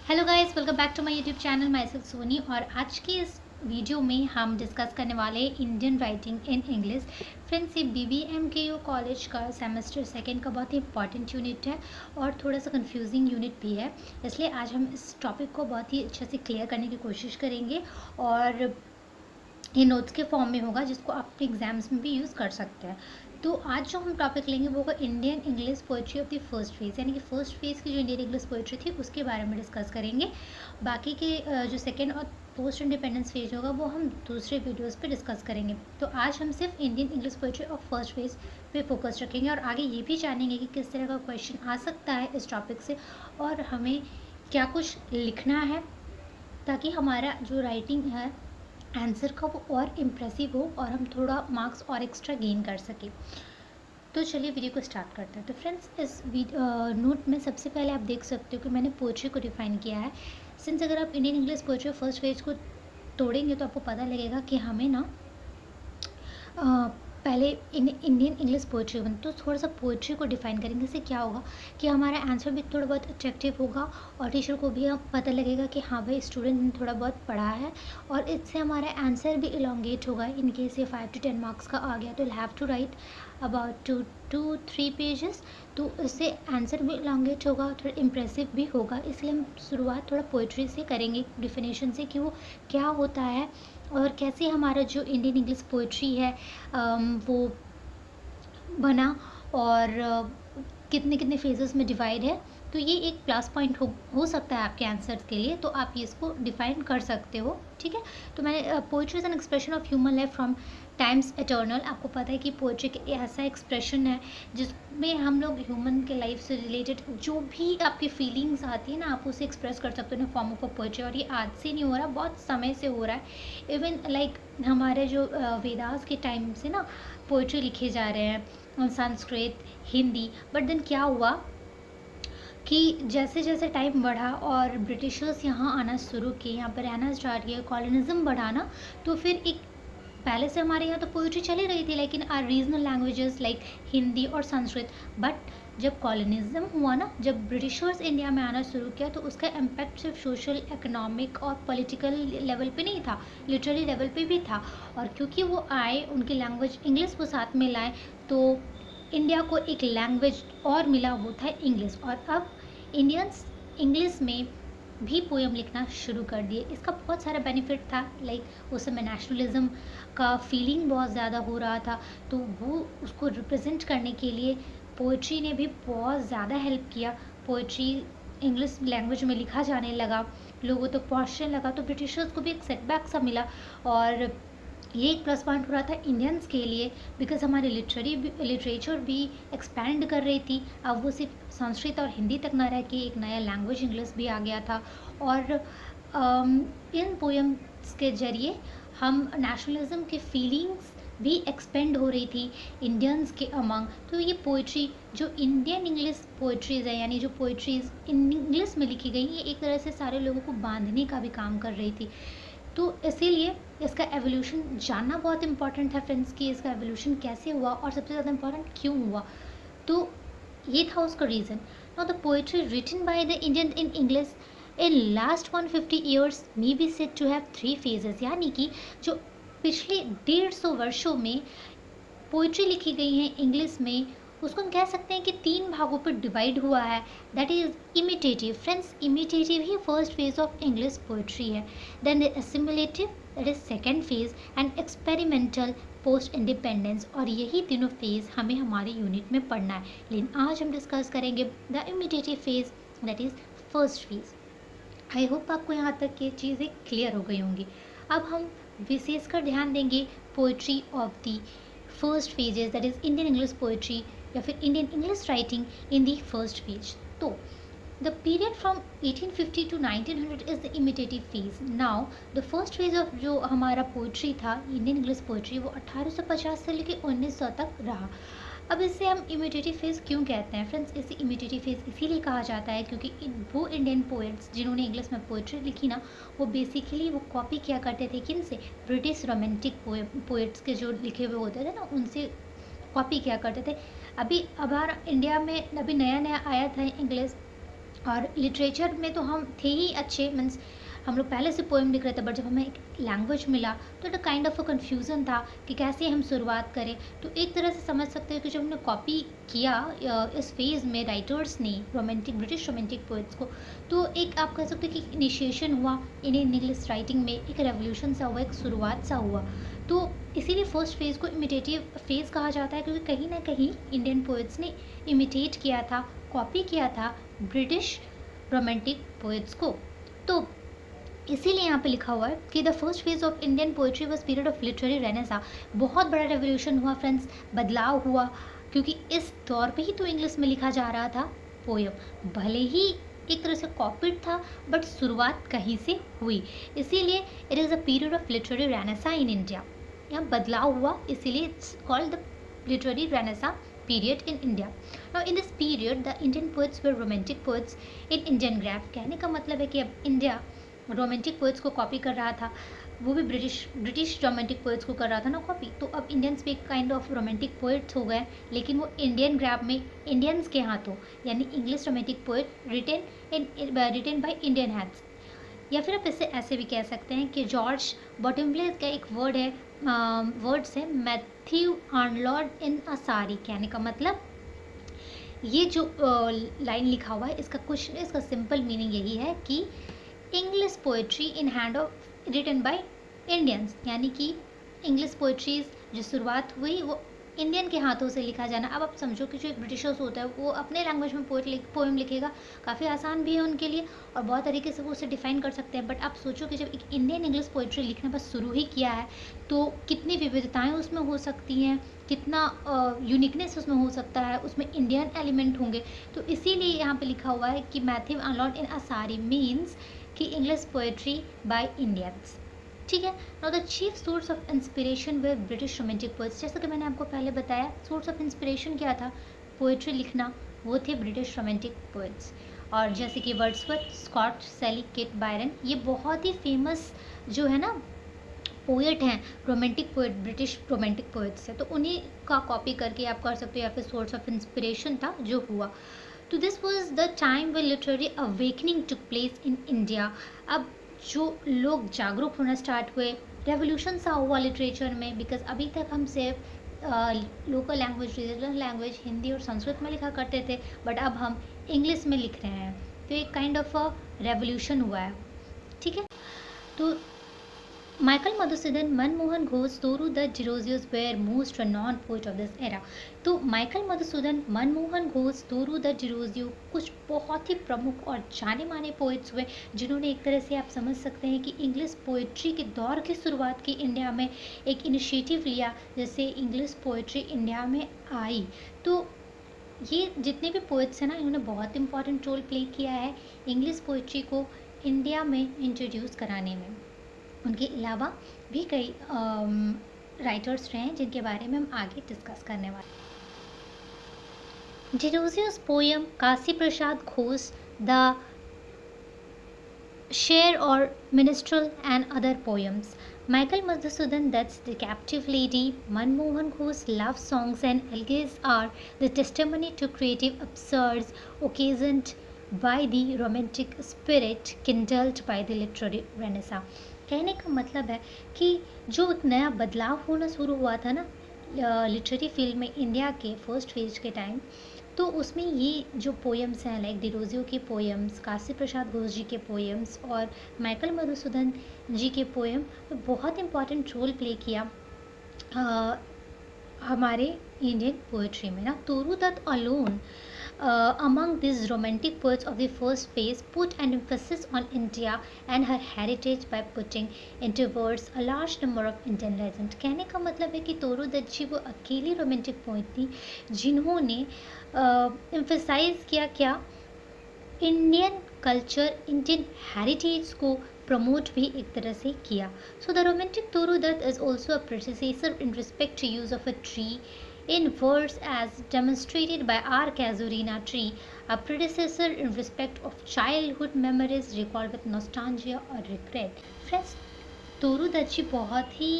Hello guys, welcome back to my YouTube channel myself Soni. और आज की इस वीडियो में हम डिस्कस करने वाले हैं Indian writing in English. Friends, ये BBMKU कॉलेज का सेमेस्टर सेकेंड का बहुत ही इंपॉर्टेंट यूनिट है और थोड़ा सा कंफ्यूजिंग यूनिट भी है, इसलिए आज हम इस टॉपिक को बहुत ही अच्छे से क्लियर करने की कोशिश करेंगे। और ये नोट्स के फॉर्म में होगा जिसको आप अपने एग्जाम्स में भी यूज़ कर सकते हैं। तो आज जो हम टॉपिक लेंगे वो होगा Indian English poetry of the first phase, यानी कि फर्स्ट फेज़ की जो इंडियन इंग्लिश पोइट्री थी उसके बारे में डिस्कस करेंगे। बाकी के जो सेकेंड और पोस्ट इंडिपेंडेंस फेज होगा वो हम दूसरे वीडियोस पे डिस्कस करेंगे। तो आज हम सिर्फ Indian English poetry of first phase पे फोकस रखेंगे और आगे ये भी जानेंगे कि किस तरह का क्वेश्चन आ सकता है इस टॉपिक से और हमें क्या कुछ लिखना है ताकि हमारा जो राइटिंग है आंसर का वो और इम्प्रेसिव हो और हम थोड़ा मार्क्स और एक्स्ट्रा गेन कर सकें। तो चलिए वीडियो को स्टार्ट करते हैं। तो फ्रेंड्स, इस नोट में सबसे पहले आप देख सकते हो कि मैंने पोएट्री को डिफाइन किया है। सिंस अगर आप Indian English poetry first page को तोड़ेंगे तो आपको पता लगेगा कि हमें ना पहले इंडियन इंग्लिश पोइट्री बन तो थोड़ा सा पोइट्री को डिफाइन करेंगे। इससे क्या होगा कि हमारा आंसर भी थोड़ा बहुत अट्रैक्टिव होगा और टीचर को भी पता लगेगा कि हाँ भाई स्टूडेंट ने थोड़ा बहुत पढ़ा है, और इससे हमारा आंसर भी इलोंगेट होगा। इन केस ये 5 to 10 मार्क्स का आ गया तो have to write about 2 to 3 pages, तो इससे आंसर भी इलोंगेट होगा, थोड़ा इम्प्रेसिव भी होगा। इसलिए हम शुरुआत थोड़ा पोइट्री से करेंगे, डिफिनेशन से कि वो क्या होता है और कैसे हमारा जो इंडियन इंग्लिश पोइट्री है वो बना और कितने कितने फेजेस में डिवाइड है। तो ये एक प्लस पॉइंट हो सकता है आपके आंसर्स के लिए, तो आप ये इसको डिफाइन कर सकते हो। ठीक है, तो मैंने poetry is an expression of human life from times eternal. आपको पता है कि पोइट्री एक ऐसा एक्सप्रेशन है जिसमें हम लोग ह्यूमन के लाइफ से रिलेटेड जो भी आपकी फीलिंग्स आती है ना, आप उसे एक्सप्रेस कर सकते हो in form of a poetry. और ये आज से नहीं हो रहा, बहुत समय से हो रहा है। इवन लाइक हमारे जो वेदास के टाइम से ना पोइट्री लिखे जा रहे हैं, संस्कृत, हिंदी। बट देन क्या हुआ कि जैसे जैसे टाइम बढ़ा और ब्रिटिशर्स यहाँ आना शुरू किए, यहाँ पर रहना स्टार्ट किया, कॉलोनिज्म बढ़ा ना, तो फिर एक पहले से हमारे यहाँ तो पोइट्री चली रही थी लेकिन are regional languages like Hindi और संस्कृत। बट जब कॉलोनिज्म हुआ ना, जब ब्रिटिशर्स इंडिया में आना शुरू किया तो उसका इम्पैक्ट सिर्फ सोशल, इकोनॉमिक और पॉलिटिकल लेवल पे नहीं था, लिटरेरी लेवल पे भी था। और क्योंकि वो आए, उनकी लैंग्वेज इंग्लिश को साथ में लाए, तो इंडिया को एक लैंग्वेज और मिला, वो था इंग्लिश। और अब इंडियंस इंग्लिश में भी पोएम लिखना शुरू कर दिए। इसका बहुत सारा बेनिफिट था, लाइक उस समय नेशनलिज्म का फीलिंग बहुत ज़्यादा हो रहा था, तो वो उसको रिप्रेजेंट करने के लिए पोइट्री ने भी बहुत ज़्यादा हेल्प किया। पोइट्री इंग्लिश लैंग्वेज में लिखा जाने लगा, लोगों तक पहुँचने लगा, तो ब्रिटिशर्स को भी एक सेटबैक सा मिला। और ये एक प्लस पॉइंट हो रहा था इंडियंस के लिए, बिकॉज हमारी लिटरेचर भी एक्सपैंड कर रही थी। अब वो सिर्फ संस्कृत और हिंदी तक ना रह के एक नया लैंग्वेज इंग्लिश भी आ गया था। और इन पोएम्स के जरिए हम नेशनलिज्म के फीलिंग्स भी एक्सपेंड हो रही थी इंडियंस के अमंग। तो ये पोइट्री जो इंडियन इंग्लिश पोइट्रीज़ है, यानी जो पोइट्रीज़ इंग्लिश में लिखी गई, ये एक तरह से सारे लोगों को बांधने का भी काम कर रही थी। तो इसीलिए इसका एवोल्यूशन जानना बहुत इंपॉर्टेंट है फ्रेंड्स, कि इसका एवोल्यूशन कैसे हुआ और सबसे ज़्यादा इंपॉर्टेंट क्यों हुआ। तो ये था उसका reason. Now the poetry written by the Indian in English in last 150 years may be said to have 3 phases, यानी कि जो पिछले 150 वर्षों में पोइट्री लिखी गई है इंग्लिश में, उसको हम कह सकते हैं कि 3 भागों पर डिवाइड हुआ है। That is imitative. Friends, imitative ही first phase of English poetry है। Then assimilative, that is second phase, and experimental, post independence. और यही तीनों फेज हमें हमारे यूनिट में पढ़ना है, लेकिन आज हम डिस्कस करेंगे the imitative phase, that is first phase. I hope आपको यहाँ तक ये चीज़ें क्लियर हो गई होंगी। अब हम विशेषकर ध्यान देंगे poetry of the first phases, that is Indian English poetry या फिर Indian English writing in the first page. तो the period from 1850 to 1900 is the imitative phase. Now the first phase of जो हमारा पोइट्री था Indian English poetry, वो 1850 से लेकर 1900 तक रहा। अब इसे हम इमिटेटिव फेज क्यों कहते हैं फ्रेंड्स? इसे इमिटेटिव फेज इसीलिए कहा जाता है क्योंकि वो इंडियन पोएट्स जिन्होंने इंग्लिश में पोइट्री लिखी ना, वो बेसिकली वो कॉपी किया करते थे किन से? ब्रिटिश रोमांटिक पोएट्स के जो लिखे हुए होते थे ना, उनसे कॉपी किया करते थे। अभी हमारा इंडिया में अभी नया नया आया था इंग्लिश, और लिटरेचर में तो हम थे ही अच्छे, मीन्स हम लोग पहले से पोएम लिख रहे थे, बट जब हमें एक लैंग्वेज मिला तो it kind of a confusion था कि कैसे हम शुरुआत करें। तो एक तरह से समझ सकते हैं कि जब हमने कॉपी किया इस फेज़ में राइटर्स ने रोमांटिक ब्रिटिश रोमांटिक पोइट्स को, तो एक आप कह सकते हैं कि इनिशिएशन हुआ इंडियन इंग्लिश राइटिंग में, एक रेवोल्यूशन सा हुआ, एक शुरुआत सा हुआ। तो इसीलिए फर्स्ट फेज़ को इमिटेटिव फेज़ कहा जाता है, क्योंकि कहीं ना कहीं इंडियन पोइट्स ने इमिटेट किया था, कॉपी किया था ब्रिटिश रोमांटिक पोइट्स को। तो इसीलिए यहाँ पे लिखा हुआ है कि the first phase of Indian poetry was period of literary Renaissance. बहुत बड़ा रेवोल्यूशन हुआ फ्रेंड्स, बदलाव हुआ, क्योंकि इस दौर पे ही तो इंग्लिश में लिखा जा रहा था पोयम, भले ही एक तरह से कॉपीड था, बट शुरुआत कहीं से हुई। इसीलिए it is a period of literary Renaissance in India. यहाँ बदलाव हुआ, इसीलिए it's called the literary Renaissance period in India. Now in this period the Indian poets were romantic poets in Indian graph. कहने का मतलब है कि अब इंडिया रोमांटिक पोइट्स को कॉपी कर रहा था, वो भी ब्रिटिश रोमांटिक पोइट्स को कर रहा था ना कॉपी। तो अब इंडियंस भी एक काइंड ऑफ रोमांटिक पोइट्स हो गए, लेकिन वो इंडियन ग्राफ में इंडियंस के हाथों, यानी English romantic poet written by Indian hands. या फिर आप इसे ऐसे भी कह सकते हैं कि जॉर्ज बॉटमले का एक वर्ड है, वर्ड्स है मैथ्यू आर्नोल्ड इन असारी। कहने का मतलब ये जो लाइन लिखा हुआ है, इसका क्वेश्चन, इसका सिंपल मीनिंग यही है कि English poetry in hand of written by Indians, यानी कि इंग्लिश पोएट्रीज जो शुरुआत हुई वो इंडियन के हाथों से लिखा जाना। अब आप समझो कि जो एक ब्रिटिशर्स होता है वो अपने लैंग्वेज में पोएम लिखेगा, काफ़ी आसान भी है उनके लिए और बहुत तरीके से वो उसे डिफाइन कर सकते हैं। बट आप सोचो कि जब एक इंडियन इंग्लिश पोएट्री लिखना बस शुरू ही किया है, तो कितनी विविधताएं उसमें हो सकती हैं, कितना यूनिकनेस उसमें हो सकता है, उसमें इंडियन एलिमेंट होंगे। तो इसीलिए यहाँ पे लिखा हुआ है कि मैथ्यू आर्नोल्ड इन असारी मीन्स कि इंग्लिश पोएट्री बाय इंडियंस। ठीक है। Now the chief source of inspiration way British romantic poets. जैसा कि मैंने आपको पहले बताया, सोर्स ऑफ इंस्पिरेशन क्या था, पोएट्री लिखना, वो थे ब्रिटिश रोमांटिक पोइट्स। और जैसे कि वर्ड्सवर्थ, स्कॉट, सेली, किट, बायरन, ये बहुत ही फेमस जो है ना पोएट हैं, romantic poet, British romantic poets हैं। तो उन्हीं का कॉपी करके आप कर सकते हो, या फिर सोर्स ऑफ इंस्पिरेशन था जो हुआ। तो this was the time way literary awakening took place in India. अब जो लोग जागरूक होना स्टार्ट हुए, रेवोल्यूशन सा हुआ लिटरेचर में, बिकॉज अभी तक हम सिर्फ local language, regional language Hindi और संस्कृत में लिखा करते थे, बट अब हम इंग्लिश में लिख रहे हैं। तो एक काइंड ऑफ अ रेवोल्यूशन हुआ है। ठीक है। तो Michael Madhusudan, Manmohan Ghosh, Toru Dutt, Jerosius were most renowned poets of this era. तो माइकल मधुसूदन, मनमोहन घोष, तोरू दत्त, जेरोसियो कुछ बहुत ही प्रमुख और जाने माने पोइट्स हुए, जिन्होंने एक तरह से आप समझ सकते हैं कि इंग्लिश पोइट्री के दौर की शुरुआत की, इंडिया में एक इनिशिएटिव लिया, जैसे इंग्लिश पोइट्री इंडिया में आई। तो ये जितने भी पोइट्स हैं ना, इन्होंने बहुत इंपॉर्टेंट रोल प्ले किया है इंग्लिश पोइट्री को इंडिया में इंट्रोड्यूस कराने में। उनके अलावा भी कई राइटर्स रहे हैं जिनके बारे में हम आगे डिस्कस करने वाले हैं। जेरोसियस पोयम, काशी प्रसाद घोष, द शेर और minstrel and other poems, Michael Madhusudan Dutt's The Captive Lady, Manmohan Ghosh's love songs and elegies are the testimony to creative absurds occasioned by the romantic spirit kindled by the literary renaissance। कहने का मतलब है कि जो एक नया बदलाव होना शुरू हुआ था ना लिटरेरी फील्ड में इंडिया के फर्स्ट फेज के टाइम, तो उसमें ये जो पोएम्स हैं, लाइक डिरोजियो के पोएम्स, काशी प्रसाद घोष जी के पोएम्स और माइकल मधुसूदन जी के पोएम, बहुत इम्पॉर्टेंट रोल प्ले किया हमारे इंडियन पोएट्री में ना। Toru Dutt alone among these romantic poets of the first phase put an emphasis on India and her heritage by putting into words a large number of Indian legends। कहने का मतलब है कि तोरू दत्त जी वो अकेली रोमांटिक पोएट थी जिन्होंने एम्फेसाइज किया क्या, इंडियन कल्चर, इंडियन हेरिटेज को प्रमोट भी एक तरह से किया। So the romantic Toru Dutt is also a predecessor in respect to use of a tree in verse as demonstrated by R. Casuarina tree, a predecessor in respect of childhood memories recalled with nostalgia or regret। Friends, Toru Dutt ji बहुत ही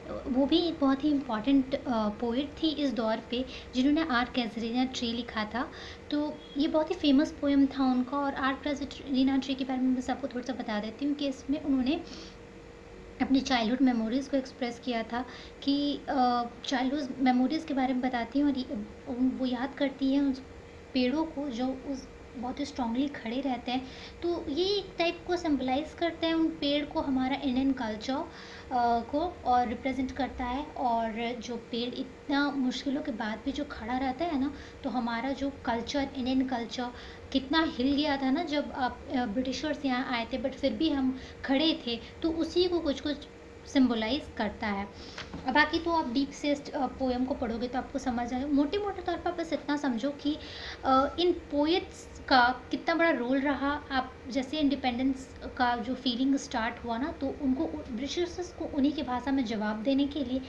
वो भी एक बहुत ही important poet थी इस दौर पे, जिन्होंने आर कैसरीना ट्री लिखा था। तो ये बहुत ही फेमस पोएम था उनका। और आर कैसरीना ट्री के बारे में बस आपको थोड़ा सा बता देती हूँ कि इसमें उन्होंने अपनी चाइल्डहुड मेमोरीज़ को एक्सप्रेस किया था कि चाइल्डहुड मेमोरीज़ के बारे में बताती हैं। और वो याद करती हैं उस पेड़ों को जो उस बहुत ही स्ट्रांगली खड़े रहते हैं। तो ये एक टाइप को सिंबलाइज करते हैं उन पेड़ को, हमारा इंडियन कल्चर को और रिप्रेजेंट करता है। और जो पेड़ इतना मुश्किलों के बाद भी जो खड़ा रहता है ना, तो हमारा जो कल्चर, इंडियन कल्चर कितना हिल गया था ना जब आप ब्रिटिशर्स यहाँ आए थे, बट फिर भी हम खड़े थे। तो उसी को कुछ कुछ सिंबलाइज करता है। बाकी तो आप डीप से पोएम को पढ़ोगे तो आपको समझ आएगा। मोटे मोटे तौर पर बस इतना समझो कि इन पोएट्स का कितना बड़ा रोल रहा। आप जैसे इंडिपेंडेंस का जो फीलिंग स्टार्ट हुआ ना, तो उनको ब्रिटिशर्स को उन्हीं की भाषा में जवाब देने के लिए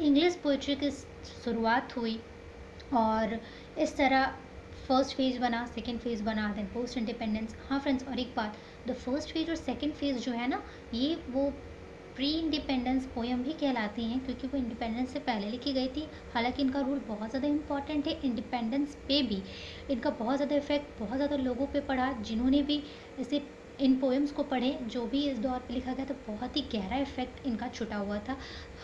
इंग्लिश पोइट्री की शुरुआत हुई। और इस तरह फर्स्ट फेज बना, सेकेंड फेज बना, देन पोस्ट इंडिपेंडेंस। हाँ फ्रेंड्स, और एक बात, द फर्स्ट फेज और सेकेंड फेज जो है ना, ये वो प्री इंडिपेंडेंस पोएम भी कहलाती हैं, क्योंकि वो इंडिपेंडेंस से पहले लिखी गई थी। हालांकि इनका रोल बहुत ज़्यादा इंपॉर्टेंट है इंडिपेंडेंस पे भी। इनका बहुत ज़्यादा इफेक्ट बहुत ज़्यादा लोगों पे पड़ा, जिन्होंने भी इसे इन पोएम्स को पढ़े, जो भी इस दौर पे लिखा गया था, बहुत ही गहरा इफेक्ट इनका छुटा हुआ था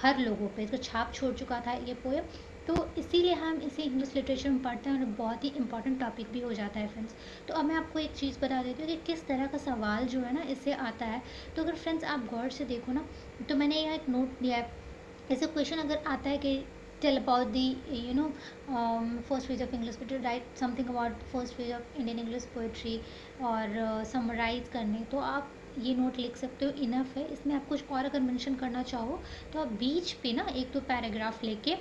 हर लोगों पे। इसका छाप छोड़ चुका था ये पोएम। तो इसीलिए हम इसे इंग्लिश लिटरेचर में पढ़ते हैं और बहुत ही इंपॉर्टेंट टॉपिक भी हो जाता है फ्रेंड्स। तो अब मैं आपको एक चीज़ बता देती हूँ कि किस तरह का सवाल जो है ना इससे आता है। तो अगर फ्रेंड्स आप गौर से देखो ना, तो मैंने यहाँ एक नोट दिया है। ऐसे क्वेश्चन अगर आता है कि tell about the first phase of English poetry, write something about first phase of Indian English poetry, और समराइज करने, तो आप ये नोट लिख सकते हो, इनफ है। इसमें आप कुछ और अगर मेंशन करना चाहो तो आप बीच पे ना एक दो पैराग्राफ लेके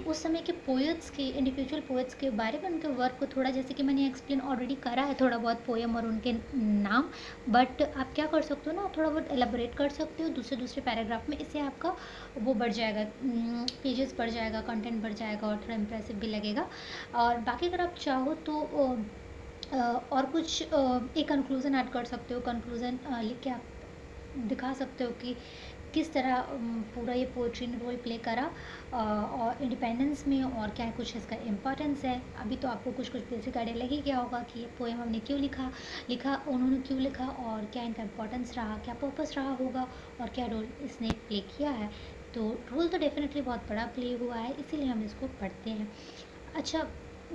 उस समय के पोएट्स के, इंडिविजुअल पोएट्स के बारे में, उनके वर्क को थोड़ा, जैसे कि मैंने एक्सप्लेन ऑलरेडी करा है थोड़ा बहुत पोएम और उनके नाम, बट आप क्या कर सकते हो ना, थोड़ा बहुत एलाबोरेट कर सकते हो दूसरे दूसरे पैराग्राफ में। इससे आपका वो बढ़ जाएगा, पेजेस बढ़ जाएगा, कंटेंट बढ़ जाएगा और थोड़ा इंप्रेसिव भी लगेगा। और बाकी अगर आप चाहो तो और कुछ एक कंक्लूज़न ऐड कर सकते हो। कंक्लूज़न लिख के आप दिखा सकते हो कि किस तरह पूरा ये पोइट्री ने रोल प्ले करा और इंडिपेंडेंस में, और क्या कुछ इसका इम्पोर्टेंस है। अभी तो आपको कुछ कुछ बेसिक आइडिया लग ही गया होगा कि ये पोएम हमने क्यों लिखा उन्होंने क्यों लिखा, और क्या इनका इम्पोर्टेंस रहा, क्या पर्पस रहा होगा, और क्या रोल इसने प्ले किया है। तो रोल तो डेफिनेटली बहुत बड़ा प्ले हुआ है, इसीलिए हम इसको पढ़ते हैं। अच्छा,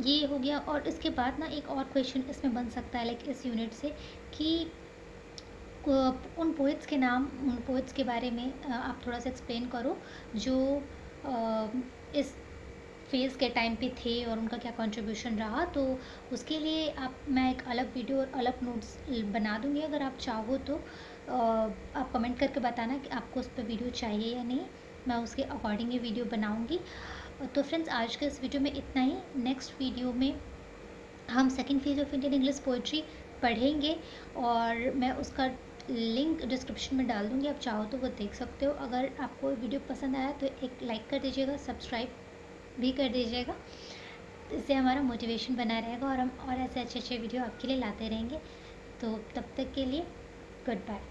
ये हो गया। और इसके बाद ना एक और क्वेश्चन इसमें बन सकता है लाइक इस यूनिट से, कि उन पोइट्स के नाम, उन पोइट्स के बारे में आप थोड़ा सा एक्सप्लेन करो जो इस फेज़ के टाइम पे थे और उनका क्या कंट्रीब्यूशन रहा। तो उसके लिए मैं एक अलग वीडियो और अलग नोट्स बना दूँगी। अगर आप चाहो तो आप कमेंट करके बताना कि आपको उस पर वीडियो चाहिए या नहीं, मैं उसके अकॉर्डिंग ही वीडियो बनाऊँगी। तो फ्रेंड्स, आज के इस वीडियो में इतना ही। नेक्स्ट वीडियो में हम second phase of Indian English poetry पढ़ेंगे, और मैं उसका लिंक डिस्क्रिप्शन में डाल दूँगी, आप चाहो तो वो देख सकते हो। अगर आपको वीडियो पसंद आया तो एक लाइक कर दीजिएगा, सब्सक्राइब भी कर दीजिएगा। इससे हमारा मोटिवेशन बना रहेगा और हम और ऐसे अच्छे अच्छे वीडियो आपके लिए लाते रहेंगे। तो तब तक के लिए गुड बाय।